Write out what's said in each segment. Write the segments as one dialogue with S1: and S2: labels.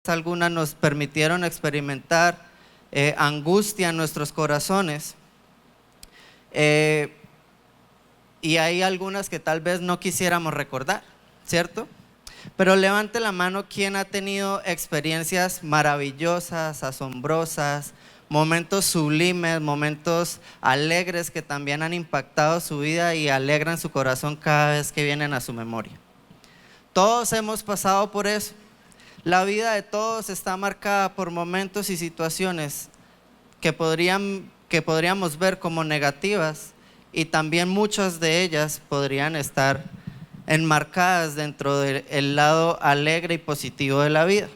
S1: Algunas nos permitieron experimentar angustia en nuestros corazones, y hay algunas que tal vez no quisiéramos recordar, ¿cierto? Pero levante la mano quien ha tenido experiencias maravillosas, asombrosas, momentos sublimes, momentos alegres que también han impactado su vida y alegran su corazón cada vez que vienen a su memoria. Todos hemos pasado por eso. La vida de todos está marcada por momentos y situaciones que podríamos ver como negativas, y también muchas de ellas podrían estar enmarcadas dentro del lado alegre y positivo de la vida.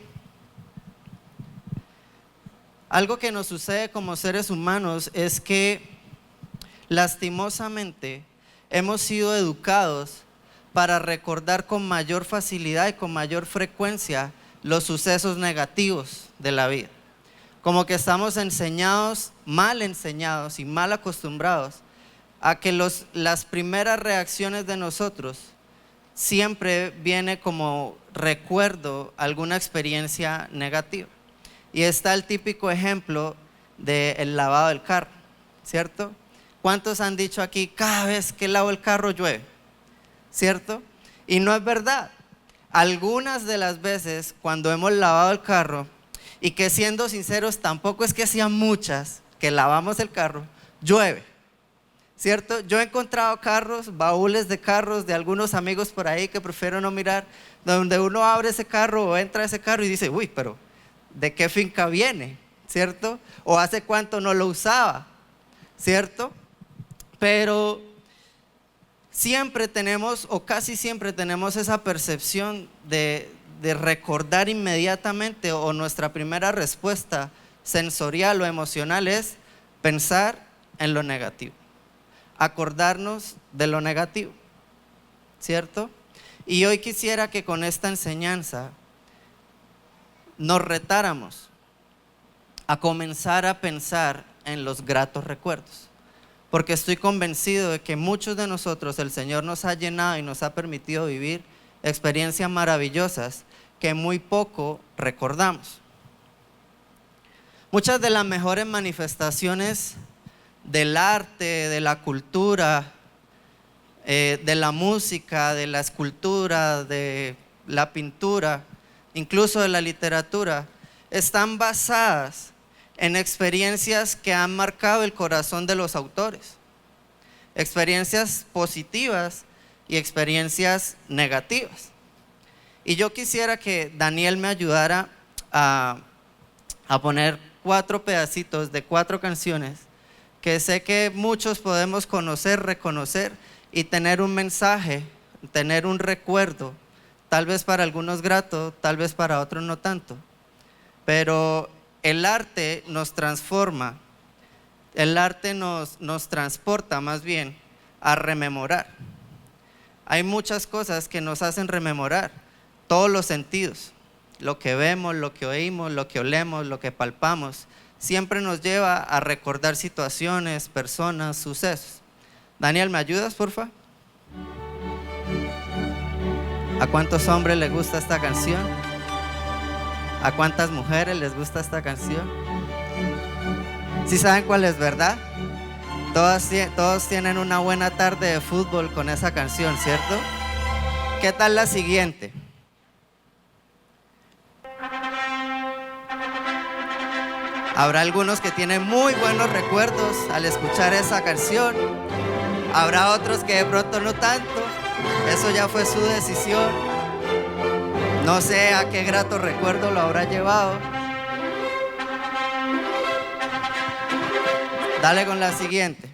S1: Algo que nos sucede como seres humanos es que lastimosamente hemos sido educados para recordar con mayor facilidad y con mayor frecuencia los sucesos negativos de la vida. Como que estamos mal enseñados y mal acostumbrados a que las primeras reacciones de nosotros siempre viene como recuerdo alguna experiencia negativa. Y está el típico ejemplo del lavado del carro, ¿cierto? ¿Cuántos han dicho aquí, cada vez que lavo el carro llueve? ¿Cierto? Y no es verdad. Algunas de las veces cuando hemos lavado el carro, y que siendo sinceros tampoco es que sean muchas que lavamos el carro, llueve, ¿cierto? Yo he encontrado carros, baúles de carros de algunos amigos por ahí que prefiero no mirar, donde uno abre ese carro o entra a ese carro y dice, uy, pero ¿de qué finca viene? ¿Cierto? O hace cuánto no lo usaba, ¿cierto? Pero siempre tenemos, o casi siempre tenemos esa percepción de recordar inmediatamente, o nuestra primera respuesta sensorial o emocional es pensar en lo negativo, acordarnos de lo negativo, ¿cierto? Y hoy quisiera que con esta enseñanza nos retáramos a comenzar a pensar en los gratos recuerdos, porque estoy convencido de que muchos de nosotros el Señor nos ha llenado y nos ha permitido vivir experiencias maravillosas que muy poco recordamos. Muchas de las mejores manifestaciones del arte, de la cultura, de la música, de la escultura, de la pintura, incluso de la literatura, están basadas en experiencias que han marcado el corazón de los autores, experiencias positivas y experiencias negativas. Y yo quisiera que Daniel me ayudara a poner 4 pedacitos de 4 canciones que sé que muchos podemos conocer, reconocer y tener un mensaje, tener un recuerdo, tal vez para algunos grato, tal vez para otros no tanto. Pero el arte nos transforma, el arte nos transporta más bien a rememorar. Hay muchas cosas que nos hacen rememorar, todos los sentidos, lo que vemos, lo que oímos, lo que olemos, lo que palpamos, siempre nos lleva a recordar situaciones, personas, sucesos. Daniel, ¿me ayudas, porfa? ¿A cuántos hombres les gusta esta canción? ¿A cuántas mujeres les gusta esta canción? ¿Sí saben cuál es, verdad? Todos tienen una buena tarde de fútbol con esa canción, ¿cierto? ¿Qué tal la siguiente? Habrá algunos que tienen muy buenos recuerdos al escuchar esa canción. Habrá otros que de pronto no tanto. Eso ya fue su decisión. No sé a qué grato recuerdo lo habrá llevado. Dale con la siguiente.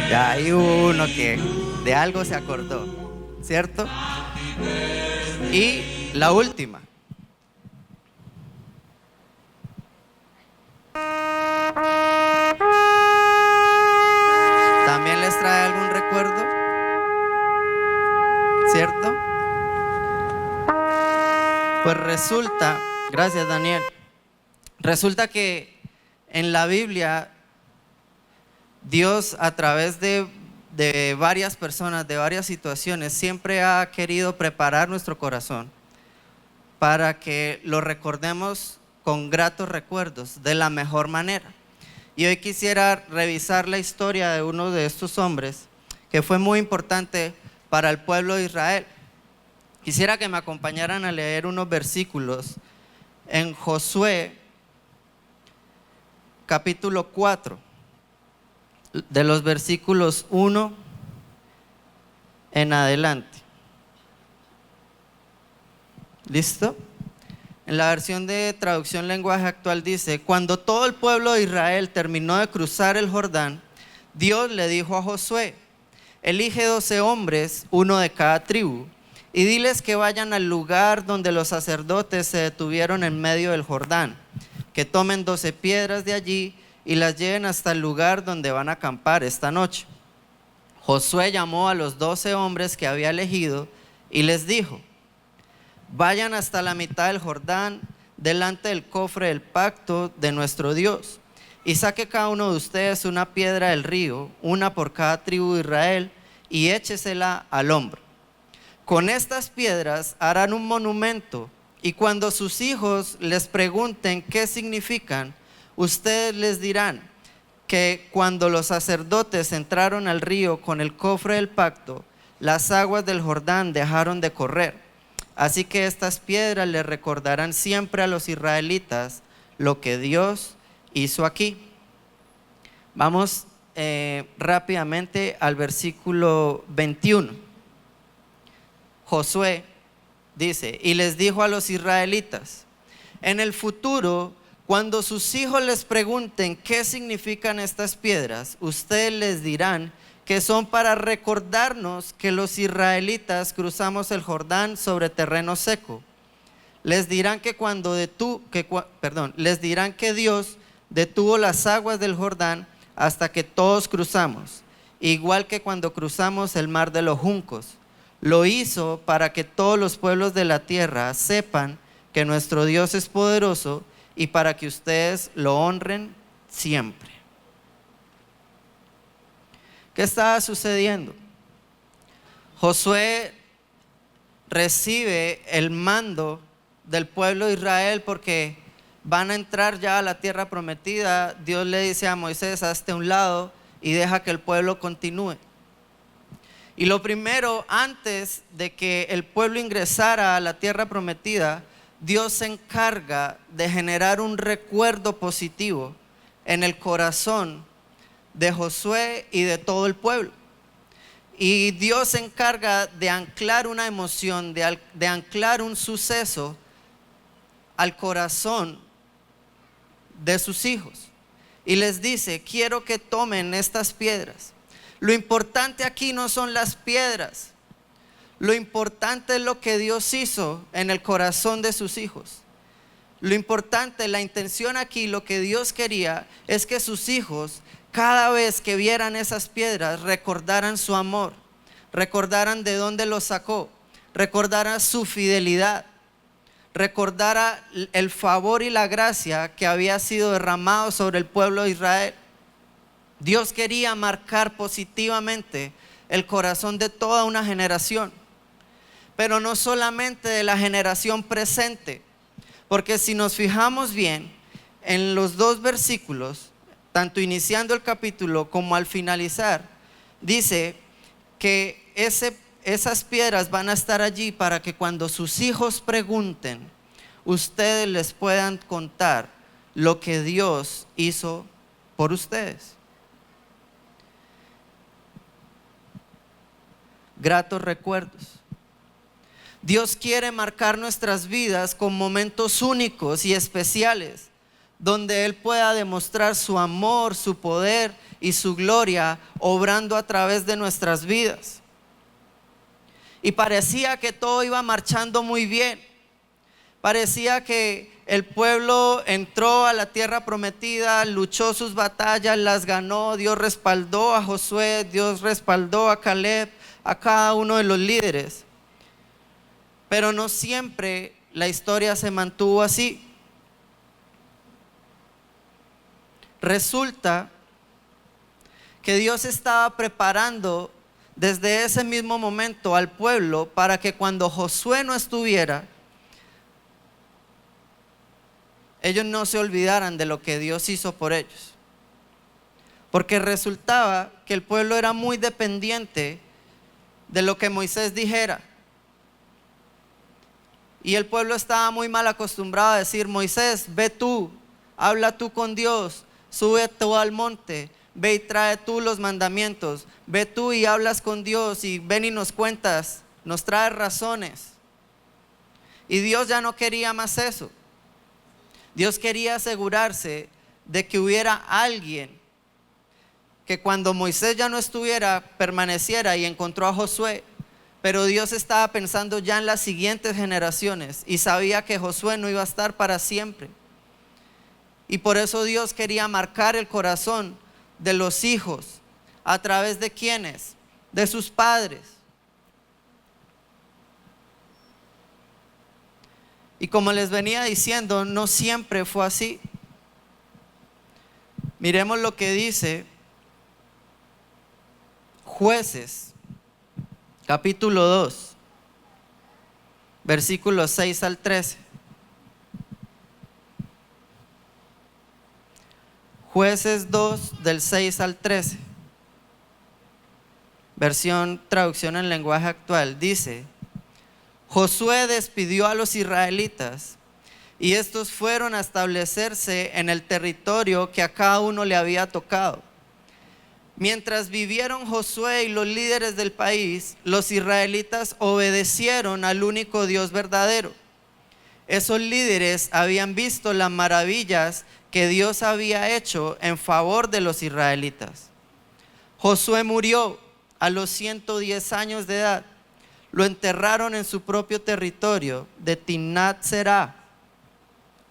S1: Ya hay uno que de algo se acordó, ¿cierto? Y la última. ¿También les trae algún recuerdo? ¿Cierto? Pues resulta, gracias Daniel, resulta que en la Biblia Dios a través de varias personas, de varias situaciones, siempre ha querido preparar nuestro corazón para que lo recordemos con gratos recuerdos, de la mejor manera. Y hoy quisiera revisar la historia de uno de estos hombres que fue muy importante para el pueblo de Israel. Quisiera que me acompañaran a leer unos versículos en Josué capítulo 4, de los versículos 1 en adelante. ¿Listo? En la versión de traducción lenguaje actual dice: cuando todo el pueblo de Israel terminó de cruzar el Jordán, Dios le dijo a Josué: elige 12 hombres, uno de cada tribu, y diles que vayan al lugar donde los sacerdotes se detuvieron en medio del Jordán, que tomen 12 piedras de allí y las lleven hasta el lugar donde van a acampar esta noche. Josué llamó a los 12 hombres que había elegido y les dijo: vayan hasta la mitad del Jordán, delante del cofre del pacto de nuestro Dios, y saque cada uno de ustedes una piedra del río, una por cada tribu de Israel, y échesela al hombro. Con estas piedras harán un monumento, y cuando sus hijos les pregunten qué significan, ustedes les dirán que cuando los sacerdotes entraron al río con el cofre del pacto, las aguas del Jordán dejaron de correr. Así que estas piedras le recordarán siempre a los israelitas lo que Dios hizo aquí. Vamos rápidamente al versículo 21. Josué dice: y les dijo a los israelitas: en el futuro, cuando sus hijos les pregunten qué significan estas piedras, ustedes les dirán que son para recordarnos que los israelitas cruzamos el Jordán sobre terreno seco. Les dirán que Dios detuvo las aguas del Jordán hasta que todos cruzamos, igual que cuando cruzamos el mar de los juncos. Lo hizo para que todos los pueblos de la tierra sepan que nuestro Dios es poderoso y para que ustedes lo honren siempre. ¿Qué estaba sucediendo? Josué recibe el mando del pueblo de Israel porque van a entrar ya a la tierra prometida. Dios le dice a Moisés: hazte a un lado y deja que el pueblo continúe. Y lo primero, antes de que el pueblo ingresara a la tierra prometida, Dios se encarga de generar un recuerdo positivo en el corazón de Josué y de todo el pueblo. Y Dios se encarga de anclar una emoción, de anclar un suceso al corazón de sus hijos. Y les dice: quiero que tomen estas piedras. Lo importante aquí no son las piedras. Lo importante es lo que Dios hizo en el corazón de sus hijos. Lo importante, la intención aquí, lo que Dios quería es que sus hijos, cada vez que vieran esas piedras, recordaran su amor, recordaran de dónde los sacó, recordaran su fidelidad, recordara el favor y la gracia que había sido derramado sobre el pueblo de Israel. Dios quería marcar positivamente el corazón de toda una generación, pero no solamente de la generación presente, porque si nos fijamos bien en los dos versículos, tanto iniciando el capítulo como al finalizar, dice que esas piedras van a estar allí para que cuando sus hijos pregunten, ustedes les puedan contar lo que Dios hizo por ustedes. Gratos recuerdos. Dios quiere marcar nuestras vidas con momentos únicos y especiales, donde Él pueda demostrar su amor, su poder y su gloria obrando a través de nuestras vidas. Y parecía que todo iba marchando muy bien. Parecía que el pueblo entró a la tierra prometida, luchó sus batallas, las ganó. Dios respaldó a Josué, Dios respaldó a Caleb, a cada uno de los líderes. Pero no siempre la historia se mantuvo así. Resulta que Dios estaba preparando desde ese mismo momento al pueblo para que cuando Josué no estuviera, ellos no se olvidaran de lo que Dios hizo por ellos. Porque resultaba que el pueblo era muy dependiente de lo que Moisés dijera. Y el pueblo estaba muy mal acostumbrado a decir: Moisés, ve tú, habla tú con Dios, sube tú al monte, ve y trae tú los mandamientos, ve tú y hablas con Dios y ven y nos cuentas, nos traes razones. Y Dios ya no quería más eso. Dios quería asegurarse de que hubiera alguien que cuando Moisés ya no estuviera, permaneciera, y encontró a Josué. Pero Dios estaba pensando ya en las siguientes generaciones y sabía que Josué no iba a estar para siempre. Y por eso Dios quería marcar el corazón de los hijos. ¿A través de quiénes? De sus padres. Y como les venía diciendo, no siempre fue así. Miremos lo que dice Jueces, capítulo 2, versículos 6 al 13. Jueces 2, del 6 al 13. Versión, traducción en lenguaje actual. Dice: Josué despidió a los israelitas y estos fueron a establecerse en el territorio que a cada uno le había tocado. Mientras vivieron Josué y los líderes del país, los israelitas obedecieron al único Dios verdadero. Esos líderes habían visto las maravillas que Dios había hecho en favor de los israelitas. Josué murió a los 110 años de edad. Lo enterraron en su propio territorio de Timnat Será,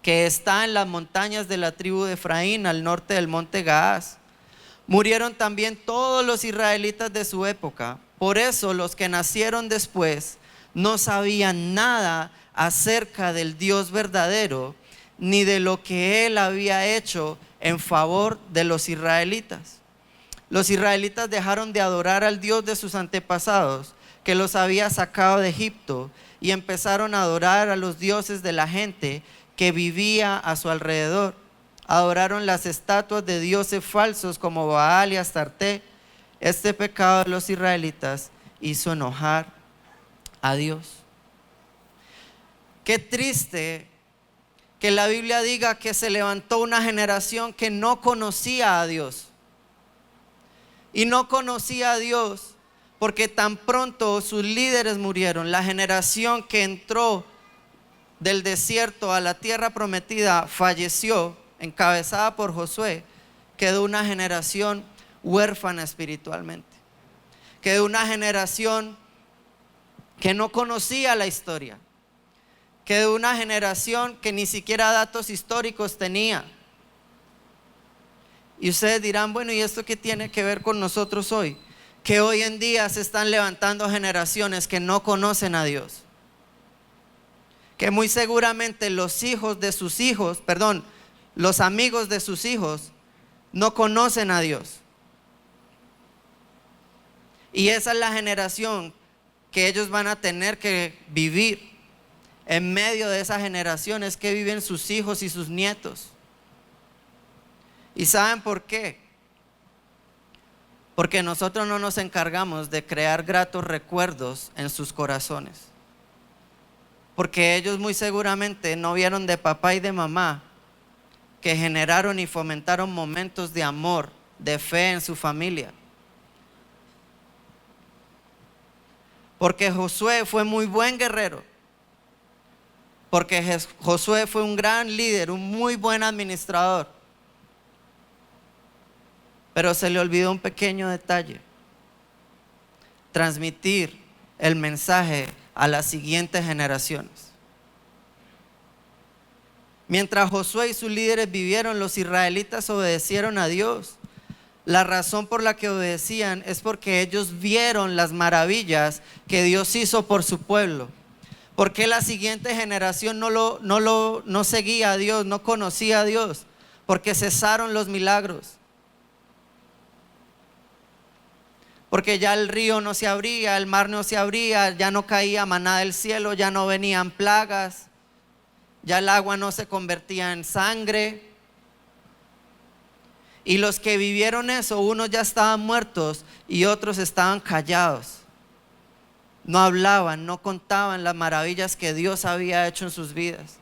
S1: que está en las montañas de la tribu de Efraín, al norte del monte Gaás. Murieron también todos los israelitas de su época. Por eso los que nacieron después no sabían nada acerca del Dios verdadero, ni de lo que Él había hecho en favor de los israelitas. Los israelitas dejaron de adorar al Dios de sus antepasados, que los había sacado de Egipto, y empezaron a adorar a los dioses de la gente que vivía a su alrededor. Adoraron las estatuas de dioses falsos como Baal y Astarte. Este pecado de los israelitas hizo enojar a Dios. Qué triste que la Biblia diga que se levantó una generación que no conocía a Dios. Y no conocía a Dios porque tan pronto sus líderes murieron. La generación que entró del desierto a la tierra prometida falleció, encabezada por Josué. Quedó una generación huérfana espiritualmente. Quedó una generación que no conocía la historia. Quedó una generación que ni siquiera datos históricos tenía. Y ustedes dirán: bueno, ¿y esto qué tiene que ver con nosotros hoy? Que hoy en día se están levantando generaciones que no conocen a Dios. Que muy seguramente los hijos de sus hijos, los amigos de sus hijos no conocen a Dios. Y esa es la generación que ellos van a tener que vivir. En medio de esa generación es que viven sus hijos y sus nietos. ¿Y saben por qué? Porque nosotros no nos encargamos de crear gratos recuerdos en sus corazones. Porque ellos muy seguramente no vieron de papá y de mamá que generaron y fomentaron momentos de amor, de fe en su familia. Porque Josué fue muy buen guerrero. Porque Josué fue un gran líder, un muy buen administrador. Pero se le olvidó un pequeño detalle: transmitir el mensaje a las siguientes generaciones. Mientras Josué y sus líderes vivieron, los israelitas obedecieron a Dios. La razón por la que obedecían es porque ellos vieron las maravillas que Dios hizo por su pueblo. ¿Por qué la siguiente generación no seguía a Dios, no conocía a Dios? Porque cesaron los milagros. porque ya el río no se abría, el mar no se abría, ya no caía maná del cielo, ya no venían plagas, ya el agua no se convertía en sangre. Y los que vivieron eso, unos ya estaban muertos y otros estaban callados. No hablaban, no contaban las maravillas que Dios había hecho en sus vidas.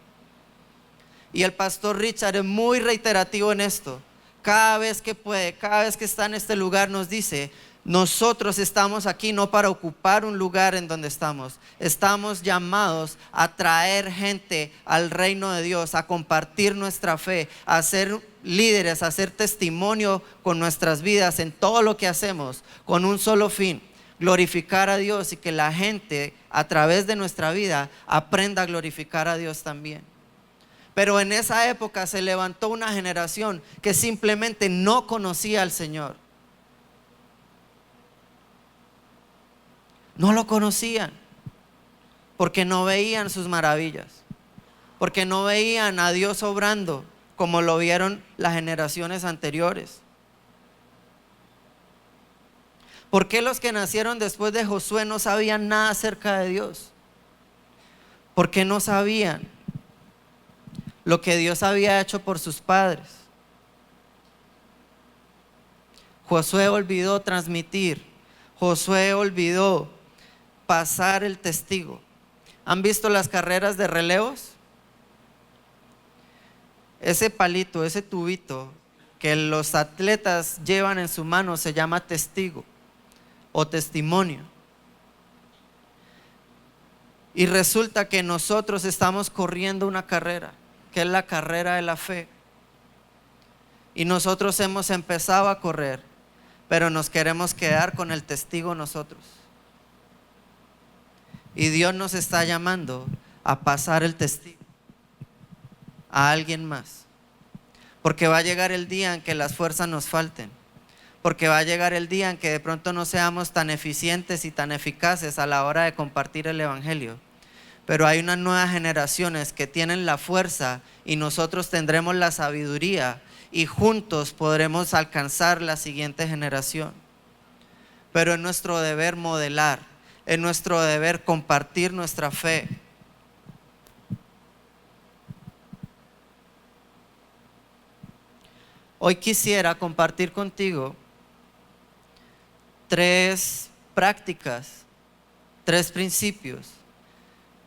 S1: Y el pastor Richard es muy reiterativo en esto. Cada vez que puede, cada vez que está en este lugar nos dice: nosotros estamos aquí no para ocupar un lugar en donde estamos. Estamos llamados a traer gente al reino de Dios, a compartir nuestra fe, a ser líderes, a hacer testimonio con nuestras vidas en todo lo que hacemos, con un solo fin: glorificar a Dios, y que la gente a través de nuestra vida aprenda a glorificar a Dios también. Pero en esa época se levantó una generación que simplemente no conocía al Señor. No lo conocían porque no veían sus maravillas, porque no veían a Dios obrando como lo vieron las generaciones anteriores. ¿Por qué los que nacieron después de Josué no sabían nada acerca de Dios? Porque no sabían lo que Dios había hecho por sus padres. Josué olvidó transmitir, Josué olvidó pasar el testigo. ¿Han visto las carreras de relevos? Ese palito, ese tubito que los atletas llevan en su mano se llama testigo o testimonio. Y resulta que nosotros estamos corriendo una carrera, que es la carrera de la fe. Y nosotros hemos empezado a correr, pero nos queremos quedar con el testigo nosotros. Y Dios nos está llamando a pasar el testigo a alguien más. Porque va a llegar el día en que las fuerzas nos falten. Porque va a llegar el día en que de pronto no seamos tan eficientes y tan eficaces a la hora de compartir el evangelio. Pero hay unas nuevas generaciones que tienen la fuerza y nosotros tendremos la sabiduría, y juntos podremos alcanzar la siguiente generación. Pero es nuestro deber modelar, es nuestro deber compartir nuestra fe. Hoy quisiera compartir contigo 3 prácticas, 3 principios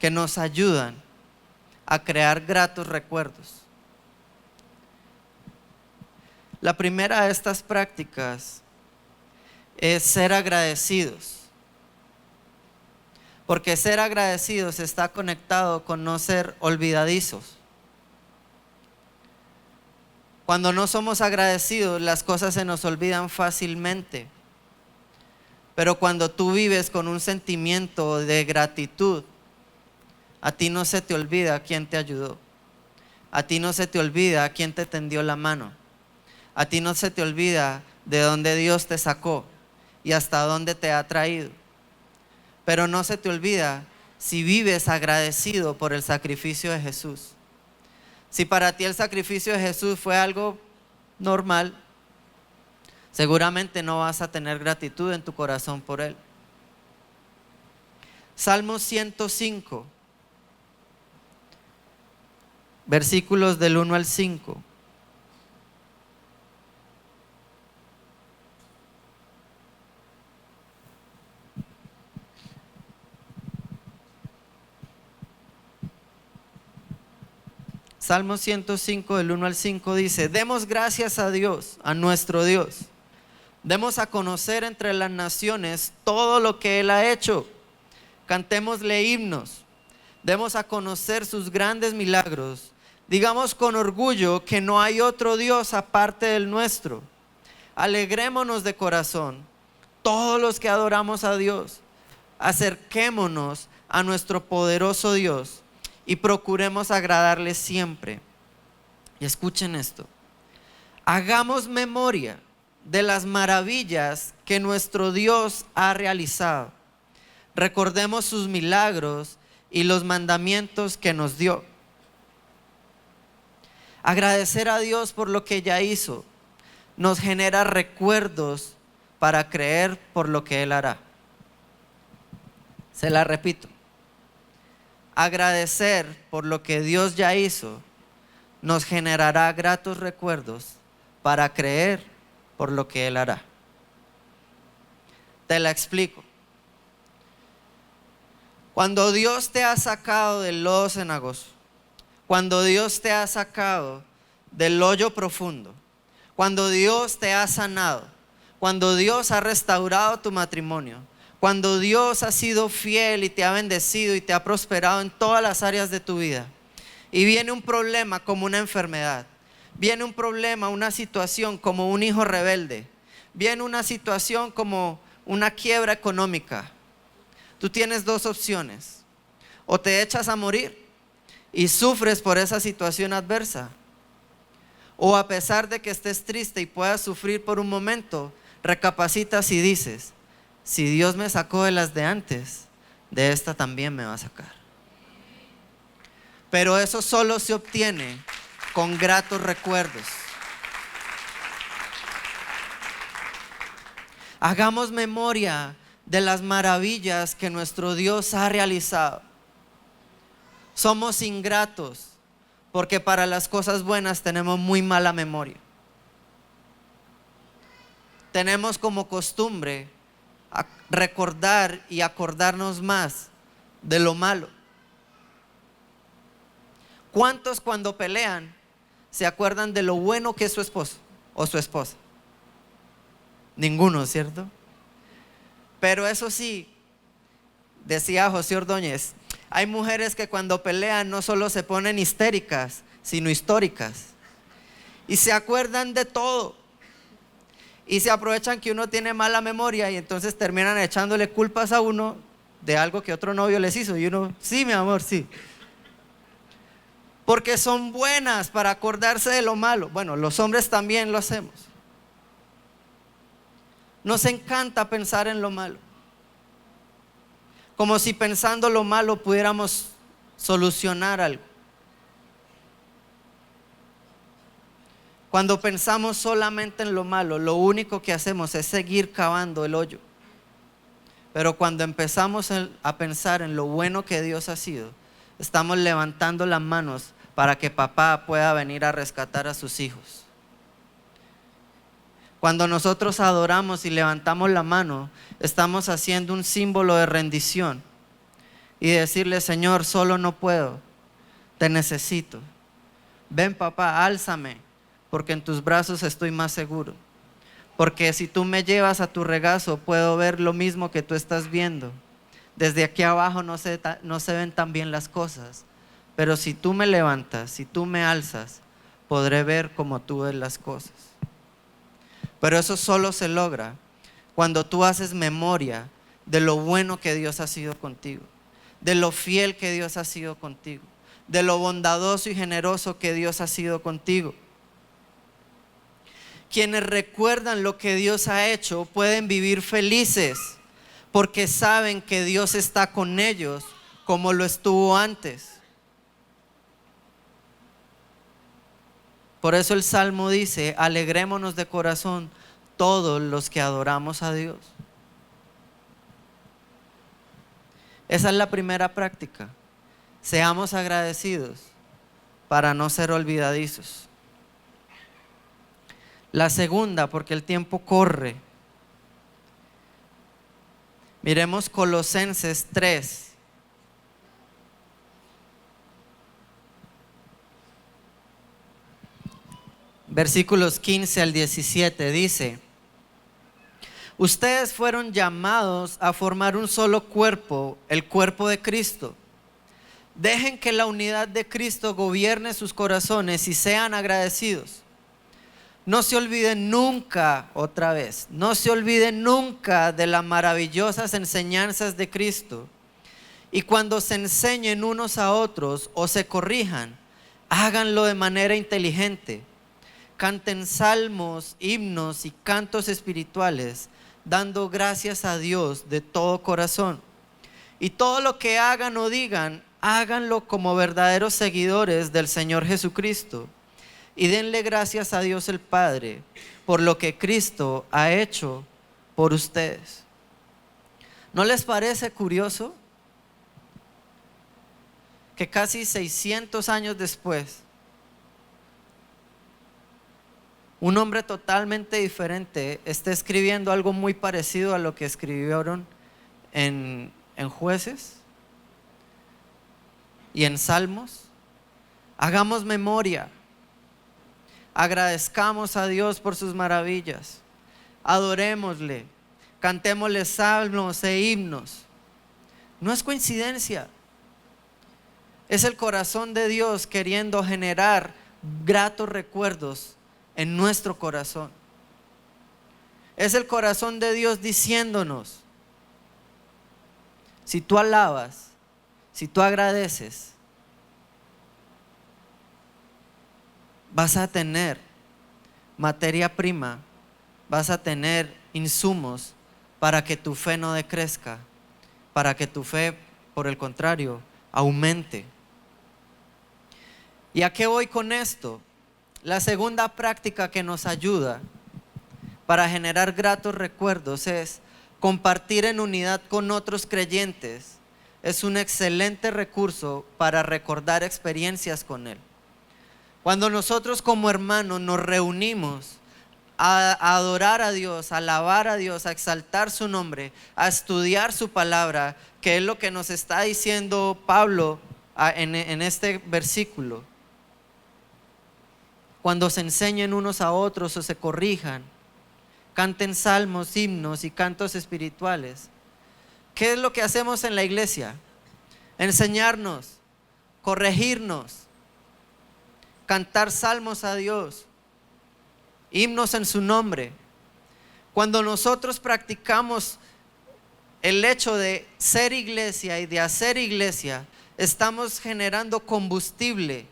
S1: que nos ayudan a crear gratos recuerdos. La primera de estas prácticas es ser agradecidos. Porque ser agradecidos está conectado con no ser olvidadizos. Cuando no somos agradecidos, las cosas se nos olvidan fácilmente. Pero cuando tú vives con un sentimiento de gratitud, a ti no se te olvida quién te ayudó. A ti no se te olvida quién te tendió la mano. A ti no se te olvida de dónde Dios te sacó y hasta dónde te ha traído. Pero no se te olvida si vives agradecido por el sacrificio de Jesús. Si para ti el sacrificio de Jesús fue algo normal, seguramente no vas a tener gratitud en tu corazón por Él. Salmo 105, versículos del 1 al 5. Salmo 105 del 1 al 5 dice: demos gracias a Dios, a nuestro Dios. Demos a conocer entre las naciones todo lo que Él ha hecho. Cantémosle himnos. Demos a conocer sus grandes milagros. Digamos con orgullo que no hay otro Dios aparte del nuestro. Alegrémonos de corazón, todos los que adoramos a Dios. Acerquémonos a nuestro poderoso Dios y procuremos agradarle siempre. Y escuchen esto: hagamos memoria de las maravillas que nuestro Dios ha realizado. Recordemos sus milagros y los mandamientos que nos dio. Agradecer a Dios por lo que ya hizo nos genera recuerdos para creer por lo que Él hará. Se la repito. Agradecer por lo que Dios ya hizo nos generará gratos recuerdos para creer por lo que Él hará. Te la explico. Cuando Dios te ha sacado del lodo cenagoso, cuando Dios te ha sacado del hoyo profundo, cuando Dios te ha sanado, cuando Dios ha restaurado tu matrimonio, cuando Dios ha sido fiel y te ha bendecido y te ha prosperado en todas las áreas de tu vida, y viene un problema como una enfermedad, viene un problema, una situación como un hijo rebelde, viene una situación como una quiebra económica, tú tienes dos opciones: o te echas a morir y sufres por esa situación adversa, o a pesar de que estés triste y puedas sufrir por un momento, recapacitas y dices: si Dios me sacó de las de antes, de esta también me va a sacar. Pero eso solo se obtiene con gratos recuerdos. Hagamos memoria de las maravillas que nuestro Dios ha realizado. Somos ingratos porque para las cosas buenas tenemos muy mala memoria. Tenemos como costumbre recordar y acordarnos más de lo malo. ¿Cuántos cuando pelean se acuerdan de lo bueno que es su esposo o su esposa? Ninguno, ¿cierto? Pero eso sí, decía José Ordóñez, hay mujeres que cuando pelean no solo se ponen histéricas, sino históricas. Y se acuerdan de todo. Y se aprovechan que uno tiene mala memoria y entonces terminan echándole culpas a uno de algo que otro novio les hizo. Y uno, sí, mi amor, sí. Porque son buenas para acordarse de lo malo. Bueno, los hombres también lo hacemos. Nos encanta pensar en lo malo. Como si pensando lo malo pudiéramos solucionar algo. Cuando pensamos solamente en lo malo, lo único que hacemos es seguir cavando el hoyo. Pero cuando empezamos a pensar en lo bueno que Dios ha sido, estamos levantando las manos para que papá pueda venir a rescatar a sus hijos. Cuando nosotros adoramos y levantamos la mano, estamos haciendo un símbolo de rendición y decirle: Señor, solo no puedo, te necesito. Ven papá, álzame, porque en tus brazos estoy más seguro. Porque si tú me llevas a tu regazo, puedo ver lo mismo que tú estás viendo. Desde aquí abajo no se ven tan bien las cosas, pero si tú me levantas, si tú me alzas, podré ver como tú ves las cosas. Pero eso solo se logra cuando tú haces memoria de lo bueno que Dios ha sido contigo, de lo fiel que Dios ha sido contigo, de lo bondadoso y generoso que Dios ha sido contigo. Quienes recuerdan lo que Dios ha hecho pueden vivir felices porque saben que Dios está con ellos como lo estuvo antes. Por eso el Salmo dice: alegrémonos de corazón todos los que adoramos a Dios. Esa es la primera práctica. Seamos agradecidos para no ser olvidadizos. La segunda, porque el tiempo corre. Miremos Colosenses 3. Versículos 15 al 17 dice: ustedes fueron llamados a formar un solo cuerpo, el cuerpo de Cristo. Dejen que la unidad de Cristo gobierne sus corazones y sean agradecidos. No se olviden nunca, otra vez, no se olviden nunca de las maravillosas enseñanzas de Cristo. Y cuando se enseñen unos a otros o se corrijan, háganlo de manera inteligente. Canten salmos, himnos y cantos espirituales, dando gracias a Dios de todo corazón. Y todo lo que hagan o digan, háganlo como verdaderos seguidores del Señor Jesucristo. Y denle gracias a Dios el Padre por lo que Cristo ha hecho por ustedes. ¿No les parece curioso que casi 600 años después, un hombre totalmente diferente esté escribiendo algo muy parecido a lo que escribieron en Jueces y en Salmos? Hagamos memoria, agradezcamos a Dios por sus maravillas, adorémosle, cantémosle salmos e himnos. No es coincidencia, es el corazón de Dios queriendo generar gratos recuerdos en nuestro corazón. Es el corazón de Dios diciéndonos: si tú alabas, si tú agradeces, vas a tener materia prima, vas a tener insumos para que tu fe no decrezca, para que tu fe, por el contrario, aumente. ¿Y a qué voy con esto? La segunda práctica que nos ayuda para generar gratos recuerdos es compartir en unidad con otros creyentes. Es un excelente recurso para recordar experiencias con Él. Cuando nosotros como hermanos nos reunimos a adorar a Dios, a alabar a Dios, a exaltar su nombre, a estudiar su palabra, que es lo que nos está diciendo Pablo en este versículo. Cuando se enseñen unos a otros o se corrijan, canten salmos, himnos y cantos espirituales. ¿Qué es lo que hacemos en la iglesia? Enseñarnos, corregirnos, cantar salmos a Dios, himnos en su nombre. Cuando nosotros practicamos el hecho de ser iglesia y de hacer iglesia, estamos generando combustible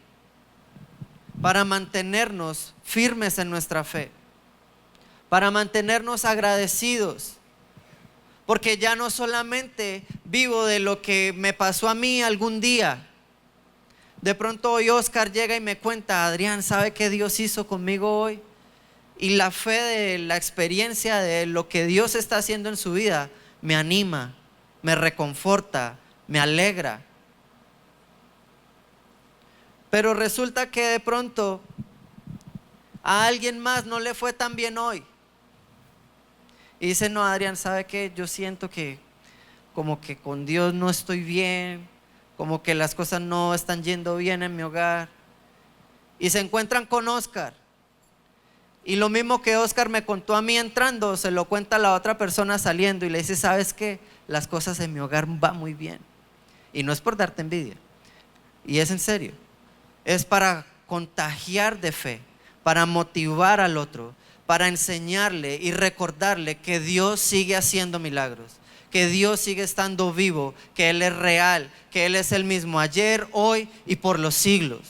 S1: para mantenernos firmes en nuestra fe, para mantenernos agradecidos, porque ya no solamente vivo de lo que me pasó a mí algún día. De pronto hoy Oscar llega y me cuenta: Adrián, ¿sabe qué Dios hizo conmigo hoy? Y la fe de la experiencia de lo que Dios está haciendo en su vida me anima, me reconforta, me alegra. Pero resulta que de pronto a alguien más no le fue tan bien hoy. Y dice: no, Adrián, ¿sabe qué? Yo siento que como que con Dios no estoy bien, como que las cosas no están yendo bien en mi hogar. Y se encuentran con Oscar. Y lo mismo que Oscar me contó a mí entrando, se lo cuenta a la otra persona saliendo y le dice: ¿sabes qué? Las cosas en mi hogar van muy bien. Y no es por darte envidia, y es en serio. Es para contagiar de fe, para motivar al otro, para enseñarle y recordarle que Dios sigue haciendo milagros, que Dios sigue estando vivo, que Él es real, que Él es el mismo ayer, hoy y por los siglos.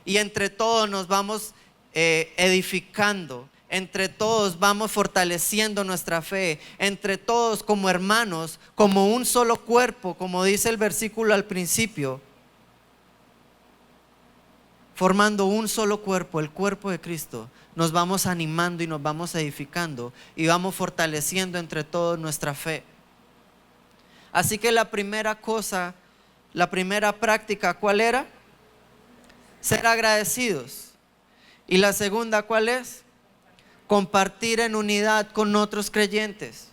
S1: Y entre todos nos vamos edificando, entre todos vamos fortaleciendo nuestra fe, entre todos como hermanos, como un solo cuerpo, como dice el versículo al principio, formando un solo cuerpo, el cuerpo de Cristo. Nos vamos animando y nos vamos edificando y vamos fortaleciendo entre todos nuestra fe. Así que la primera cosa, la primera práctica, ¿cuál era? Ser agradecidos. Y la segunda, ¿cuál es? Compartir en unidad con otros creyentes.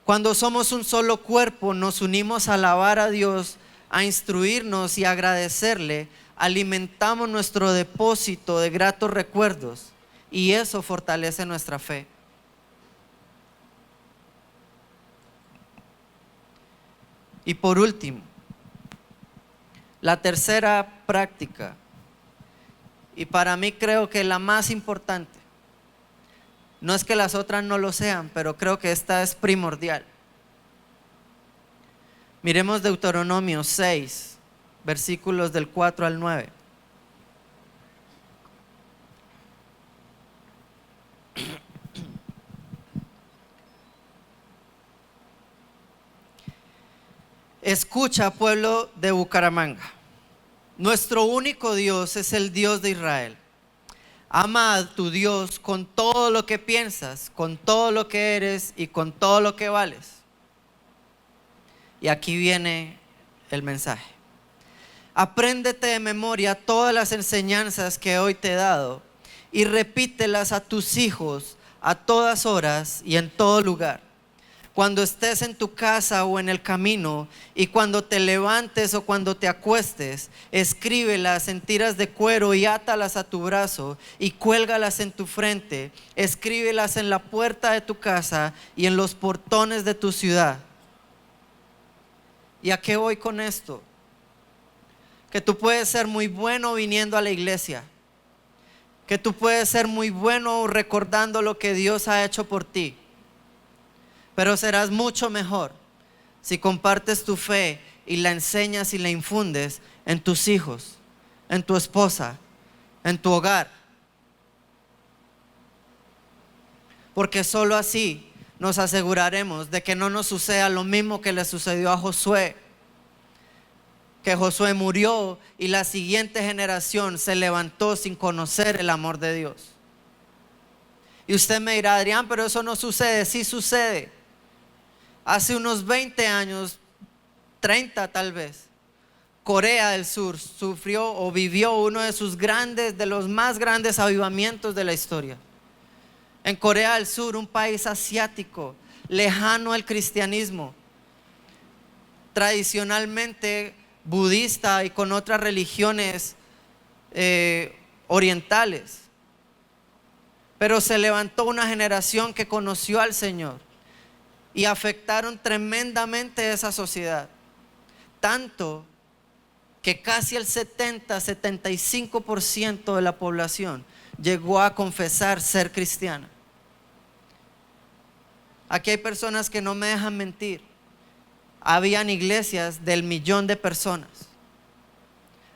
S1: Cuando somos un solo cuerpo, nos unimos a alabar a Dios, a instruirnos y a agradecerle, alimentamos nuestro depósito de gratos recuerdos y eso fortalece nuestra fe. Y por último, la tercera práctica, y para mí creo que la más importante, no es que las otras no lo sean, pero creo que esta es primordial. Miremos Deuteronomio 6, versículos del 4 al 9. Escucha, pueblo de Bucaramanga, nuestro único Dios es el Dios de Israel. Ama a tu Dios con todo lo que piensas, con todo lo que eres y con todo lo que vales. Y aquí viene el mensaje. Apréndete de memoria todas las enseñanzas que hoy te he dado y repítelas a tus hijos a todas horas y en todo lugar. Cuando estés en tu casa o en el camino, y cuando te levantes o cuando te acuestes, escríbelas en tiras de cuero y átalas a tu brazo y cuélgalas en tu frente. Escríbelas en la puerta de tu casa y en los portones de tu ciudad. ¿Y a qué voy con esto? Que tú puedes ser muy bueno viniendo a la iglesia, que tú puedes ser muy bueno recordando lo que Dios ha hecho por ti, pero serás mucho mejor si compartes tu fe y la enseñas y la infundes en tus hijos, en tu esposa, en tu hogar. Porque solo así nos aseguraremos de que no nos suceda lo mismo que le sucedió a Josué. Que Josué murió y la siguiente generación se levantó sin conocer el amor de Dios. Y usted me dirá, Adrián, pero eso no sucede. Sí sucede. Hace unos 20 años, 30 tal vez, Corea del Sur sufrió o vivió uno de los más grandes avivamientos de la historia. En Corea del Sur, un país asiático, lejano al cristianismo, tradicionalmente budista y con otras religiones orientales. Pero se levantó una generación que conoció al Señor y afectaron tremendamente esa sociedad. Tanto que casi el 75% de la población llegó a confesar ser cristiana. Aquí hay personas que no me dejan mentir. Habían iglesias del 1.000.000 de personas.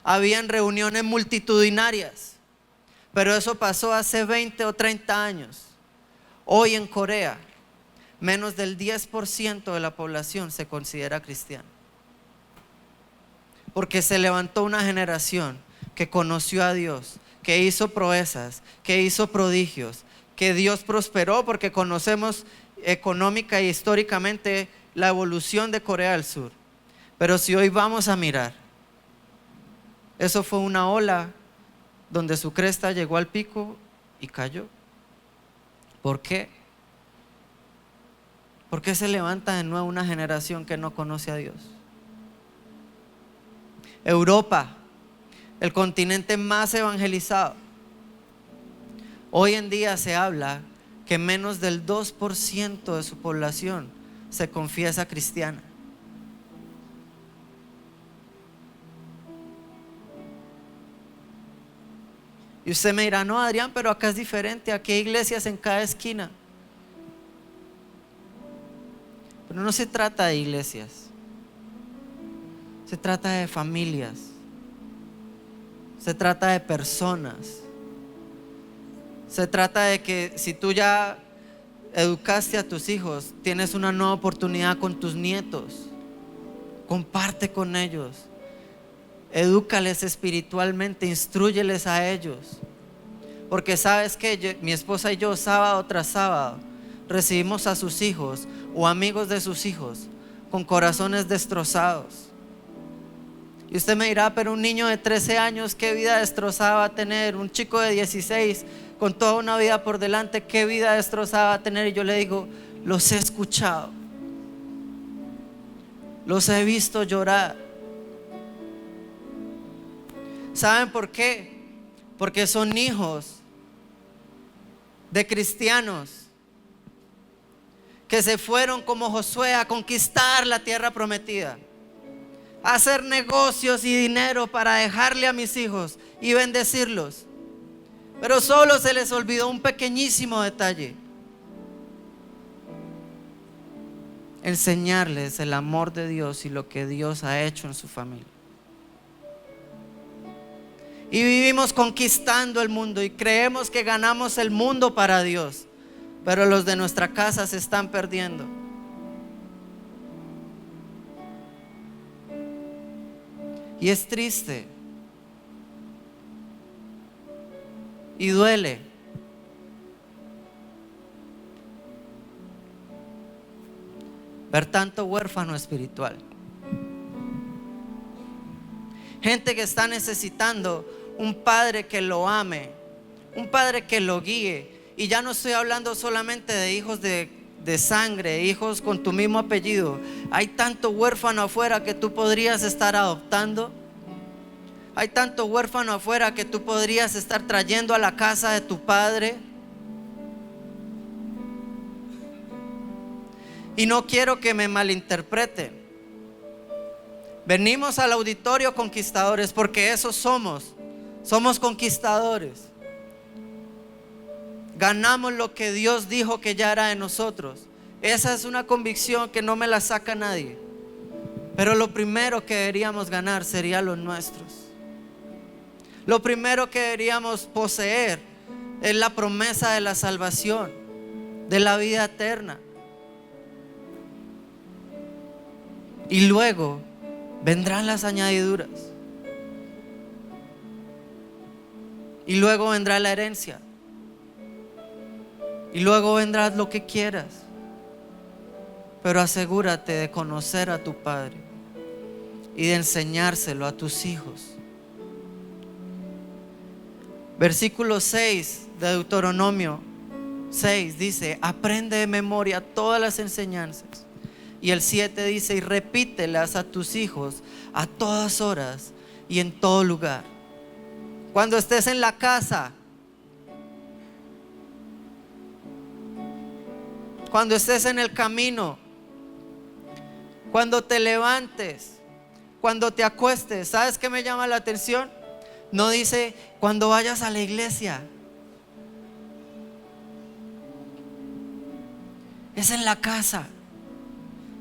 S1: Habían reuniones multitudinarias. Pero eso pasó hace 20 o 30 años. Hoy en Corea, menos del 10% de la población se considera cristiana. Porque se levantó una generación que conoció a Dios, que hizo proezas, que hizo prodigios, que Dios prosperó, porque conocemos económica y históricamente la evolución de Corea del Sur. Pero si hoy vamos a mirar, eso fue una ola donde su cresta llegó al pico y cayó. ¿Por qué? ¿Por qué se levanta de nuevo una generación que no conoce a Dios? Europa, el continente más evangelizado. Hoy en día se habla que menos del 2% de su población se confiesa cristiana. Y usted me dirá, no, Adrián, pero acá es diferente, aquí hay iglesias en cada esquina. Pero no se trata de iglesias, se trata de familias, se trata de personas. Se trata de que si tú ya educaste a tus hijos, tienes una nueva oportunidad con tus nietos. Comparte con ellos, edúcales espiritualmente, instrúyeles a ellos. Porque sabes que mi esposa y yo, sábado tras sábado, recibimos a sus hijos o amigos de sus hijos con corazones destrozados. Y usted me dirá, pero un niño de 13 años, ¿qué vida destrozada va a tener? Un chico de 16 con toda una vida por delante, ¿qué vida destrozada va a tener? Y yo le digo, los he escuchado, los he visto llorar. ¿Saben por qué? Porque son hijos de cristianos que se fueron como Josué a conquistar la tierra prometida, a hacer negocios y dinero para dejarle a mis hijos y bendecirlos. Pero solo se les olvidó un pequeñísimo detalle: enseñarles el amor de Dios y lo que Dios ha hecho en su familia. Y vivimos conquistando el mundo y creemos que ganamos el mundo para Dios, pero los de nuestra casa se están perdiendo. Y es triste. y duele. Ver tanto huérfano espiritual. Gente que está necesitando un padre que lo ame, un padre que lo guíe. Y ya no estoy hablando solamente de hijos de sangre, hijos con tu mismo apellido. Hay tanto huérfano afuera que tú podrías estar adoptando. Hay tanto huérfano afuera que tú podrías estar trayendo a la casa de tu padre. Y no quiero que me malinterpreten. Venimos al auditorio conquistadores porque eso somos. Somos conquistadores. Ganamos lo que Dios dijo que ya era de nosotros. Esa es una convicción que no me la saca nadie. Pero lo primero que deberíamos ganar sería los nuestros. Lo primero que deberíamos poseer es la promesa de la salvación, de la vida eterna. Y luego vendrán las añadiduras. Y luego vendrá la herencia. Y luego vendrá lo que quieras. Pero asegúrate de conocer a tu Padre y de enseñárselo a tus hijos. Versículo 6 de Deuteronomio 6 dice: aprende de memoria todas las enseñanzas. Y el 7 dice: y repítelas a tus hijos a todas horas y en todo lugar. Cuando estés en la casa, cuando estés en el camino, cuando te levantes, cuando te acuestes. ¿Sabes qué me llama la atención? No dice cuando vayas a la iglesia. Es en la casa,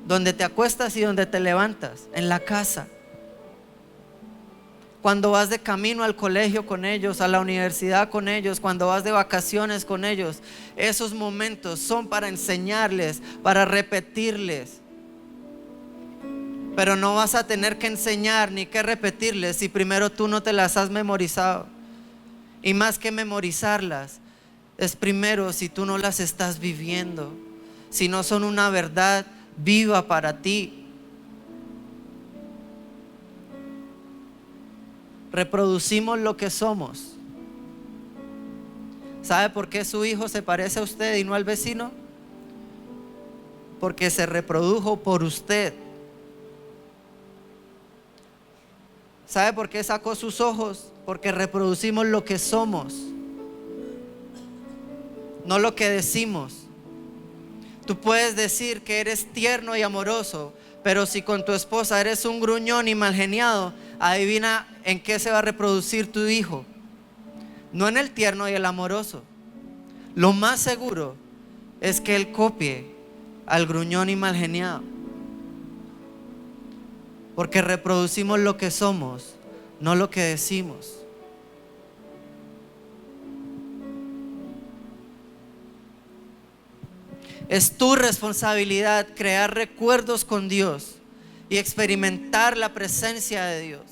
S1: donde te acuestas y donde te levantas, en la casa. Cuando vas de camino al colegio con ellos, a la universidad con ellos, cuando vas de vacaciones con ellos. Esos momentos son para enseñarles, para repetirles. Pero no vas a tener que enseñar ni que repetirles si primero tú no te las has memorizado. Y más que memorizarlas, es primero si tú no las estás viviendo, si no son una verdad viva para ti. Reproducimos lo que somos. ¿Sabe por qué su hijo se parece a usted y no al vecino? Porque se reprodujo por usted. ¿Sabe por qué sacó sus ojos? Porque reproducimos lo que somos, no lo que decimos. Tú puedes decir que eres tierno y amoroso, pero si con tu esposa eres un gruñón y malgeniado, adivina en qué se va a reproducir tu hijo. No en el tierno y el amoroso. Lo más seguro es que él copie al gruñón y malgeniado. Porque reproducimos lo que somos, no lo que decimos. Es tu responsabilidad crear recuerdos con Dios y experimentar la presencia de Dios.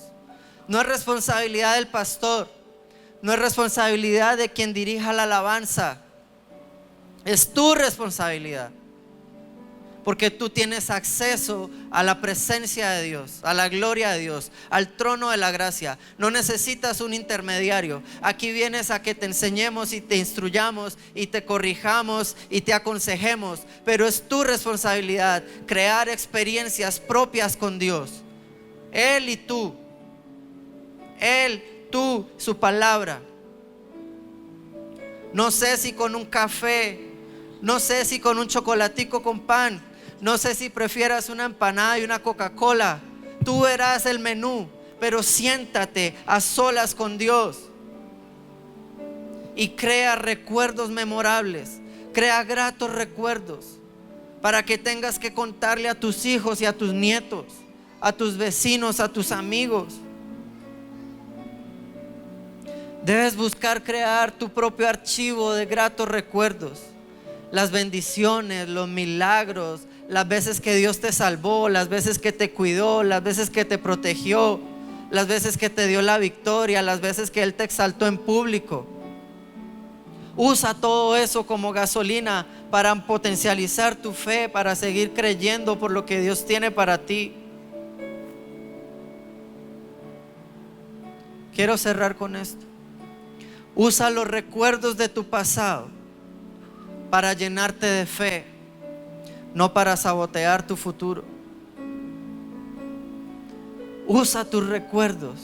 S1: No es responsabilidad del pastor, no es responsabilidad de quien dirija la alabanza. Es tu responsabilidad. Porque tú tienes acceso a la presencia de Dios, a la gloria de Dios, al trono de la gracia. No necesitas un intermediario. Aquí vienes a que te enseñemos y te instruyamos y te corrijamos y te aconsejemos. Pero es tu responsabilidad crear experiencias propias con Dios. Él y tú. Él, tú, su palabra. No sé si con un café, no sé si con un chocolatico con pan, no sé si prefieras una empanada y una Coca-Cola. Tú verás el menú, pero siéntate a solas con Dios y crea recuerdos memorables, crea gratos recuerdos para que tengas que contarle a tus hijos y a tus nietos, a tus vecinos, a tus amigos. Debes buscar crear tu propio archivo de gratos recuerdos. Las bendiciones, los milagros, las veces que Dios te salvó, las veces que te cuidó, las veces que te protegió, las veces que te dio la victoria, las veces que Él te exaltó en público. Usa todo eso como gasolina para potencializar tu fe, para seguir creyendo por lo que Dios tiene para ti. Quiero cerrar con esto. Usa los recuerdos de tu pasado para llenarte de fe, no para sabotear tu futuro. Usa tus recuerdos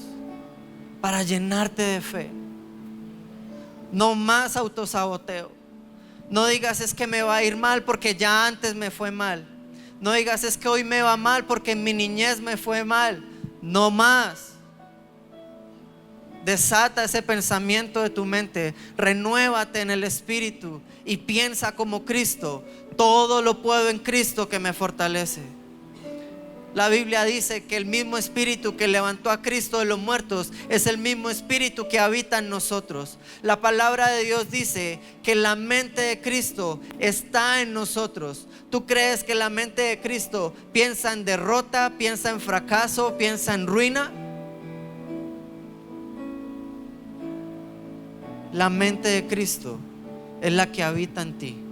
S1: para llenarte de fe. No más autosaboteo. No digas es que me va a ir mal porque ya antes me fue mal. No digas es que hoy me va mal porque en mi niñez me fue mal. No más. Desata ese pensamiento de tu mente. Renuévate en el espíritu y piensa como Cristo. Todo lo puedo en Cristo que me fortalece. La Biblia dice que el mismo espíritu que levantó a Cristo de los muertos es el mismo espíritu que habita en nosotros. La palabra de Dios dice que la mente de Cristo está en nosotros. ¿Tú crees que la mente de Cristo piensa en derrota, piensa en fracaso, piensa en ruina? La mente de Cristo es la que habita en ti.